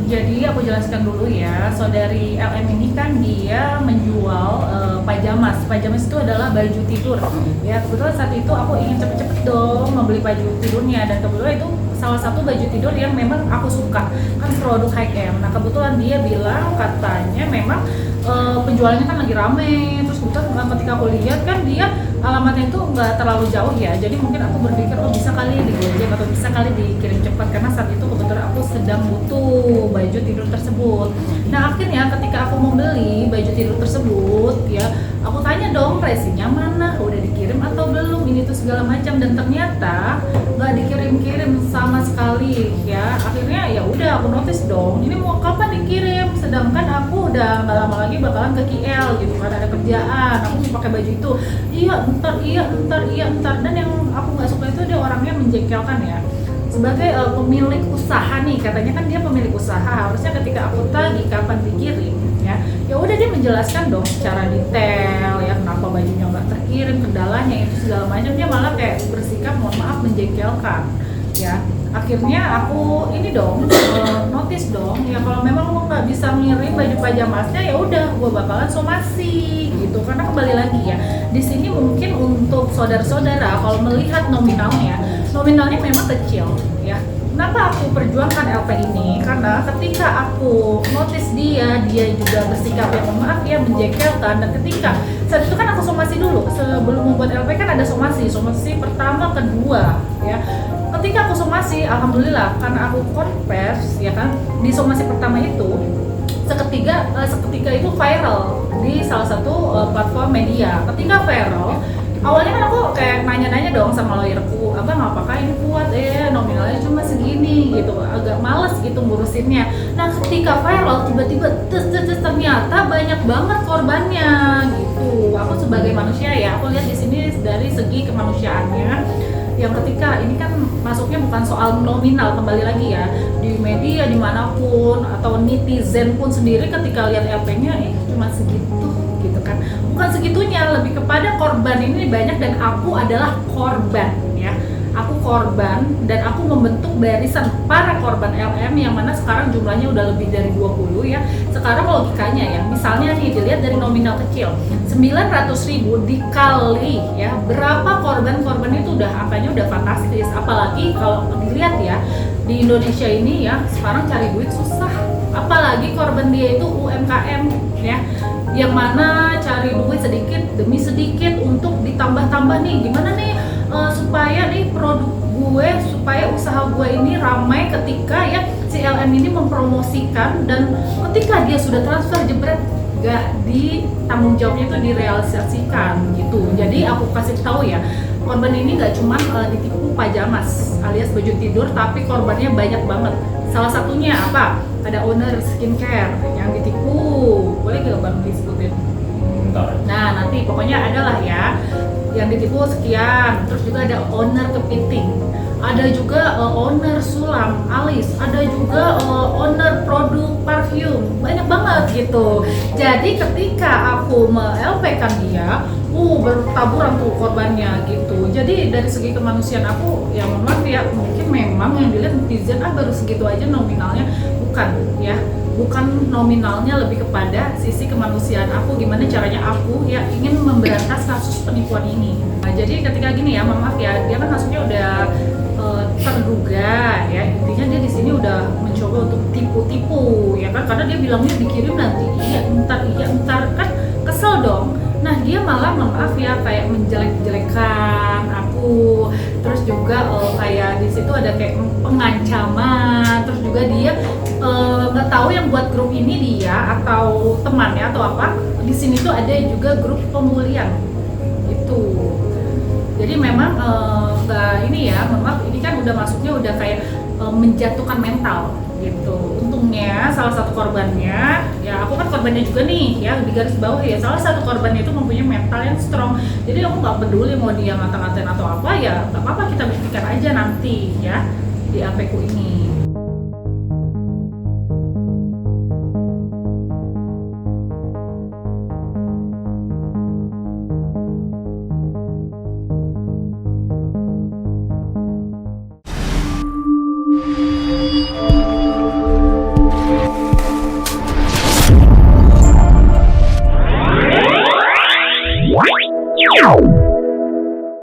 Jadi aku jelaskan dulu ya, saudari LM ini kan dia menjual pajamas. Pajamas itu adalah baju tidur. Ya kebetulan saat itu aku ingin cepet-cepet dong membeli baju tidurnya, dan kebetulan itu salah satu baju tidur yang memang aku suka, kan produk high end. Nah kebetulan dia bilang katanya memang penjualannya kan lagi rame, terus kebetulan ketika aku lihat kan dia alamatnya itu nggak terlalu jauh ya, jadi mungkin aku berpikir oh bisa kali di Gojek atau bisa kali dikirim cepat, karena saat itu kebetulan aku sedang butuh baju tidur tersebut. Nah akhirnya ketika aku mau beli baju tidur tersebut ya, aku tanya dong resinya mana, udah dikirim atau belum, ini tuh segala macam, dan ternyata nggak dikirim-kirim sama sekali ya. Akhirnya ya udah aku notice dong, ini mau kapan dikirim, sedangkan aku udah nggak lama lagi bakalan ke KL gitu kan, ada kerjaan, aku mau pakai baju itu. Iya ntar, dan yang aku nggak suka itu dia orangnya menjengkelkan ya. Sebagai pemilik usaha nih, katanya kan dia pemilik usaha, harusnya ketika aku tagih kapan dikirim ya udah dia menjelaskan dong secara detail ya, kenapa bajunya nggak terkirim, kendalanya itu segala macam. Dia malah kayak bersikap mohon maaf menjengkelkan ya. Akhirnya aku ini dong notice dong ya, kalau memang lo nggak bisa ngirim baju pajamasnya ya udah gue bakalan somasi gitu. Karena kembali lagi ya, di sini mungkin untuk saudara-saudara kalau melihat nominalnya memang kecil ya. Kenapa aku perjuangkan LP ini? Karena ketika aku notice dia juga bersikap yang maaf ya menjengkelkan, dan ketika saat itu kan aku somasi dulu sebelum membuat LP kan ada somasi pertama kedua ya. Ketika aku somasi, alhamdulillah karena aku converse ya kan, di somasi pertama itu seketika itu viral di salah satu platform media. Ketika viral, awalnya kan aku kayak nanya-nanya dong sama lawyerku, abang apakah ini kuat nominalnya cuma segini gitu, agak males gitu ngurusinnya. Nah ketika viral tiba-tiba ternyata banyak banget korbannya gitu. Aku sebagai manusia ya, aku lihat di sini dari segi kemanusiaannya, yang ketika ini kan masuknya bukan soal nominal, kembali lagi ya, di media dimanapun atau netizen pun sendiri ketika lihat LP-nya cuma segitu gitu kan, bukan segitunya, lebih kepada korban ini banyak, dan aku adalah korban ya. Aku korban dan aku membentuk barisan para korban LM yang mana sekarang jumlahnya udah lebih dari 20 ya. Sekarang logikanya ya, misalnya nih dilihat dari nominal kecil 900.000 dikali ya berapa korban itu udah angkanya udah fantastis. Apalagi kalau dilihat ya di Indonesia ini ya sekarang cari duit susah, apalagi korban dia itu UMKM ya, yang mana cari duit sedikit demi sedikit untuk ditambah-tambah nih, gimana nih supaya nih produk gue, supaya usaha gue ini ramai ketika ya si LM ini mempromosikan, dan ketika dia sudah transfer jebret gak ditanggung jawabnya itu direalisasikan gitu. Jadi aku kasih tahu ya, korban ini gak cuma ditipu pajamas alias baju tidur, tapi korbannya banyak banget. Salah satunya apa? Ada owner skincare yang ditipu, boleh gak bang disebutin? Nah nanti pokoknya adalah ya yang ditipu sekian. Terus juga ada owner kepiting, ada juga owner sulam alis, ada juga owner produk parfum, banyak banget gitu. Jadi ketika aku me-LP kan dia, bertaburan tuh korbannya gitu. Jadi dari segi kemanusiaan aku ya mohon maaf ya, mungkin memang yang dilihat netizen baru segitu aja nominalnya, bukan ya, bukan nominalnya, lebih kepada sisi kemanusiaan aku, gimana caranya aku ya ingin memberantas kasus penipuan ini. Nah, jadi ketika gini ya, maaf ya, dia kan kasusnya udah terduga ya, intinya dia di sini udah mencoba untuk tipu-tipu ya kan, karena dia bilangnya dikirim nanti, iya ntar kan kesel dong. Nah dia malah maaf ya kayak menjelek-jelekan aku, terus juga kayak di situ ada kayak pengancaman, terus juga dia nggak tahu yang buat grup ini dia atau temannya atau apa. Di sini tuh ada juga grup pemulihan gitu. Jadi memang nggak ini ya, maaf ini kan udah masuknya udah kayak menjatuhkan mental gitu. Untungnya salah satu korbannya, ya aku kan korbannya juga nih ya, di garis bawah ya, salah satu korbannya itu mempunyai mental yang strong. Jadi aku nggak peduli mau dia ngata-ngatain atau apa ya, nggak apa-apa, kita buktikan aja nanti ya di APku ini.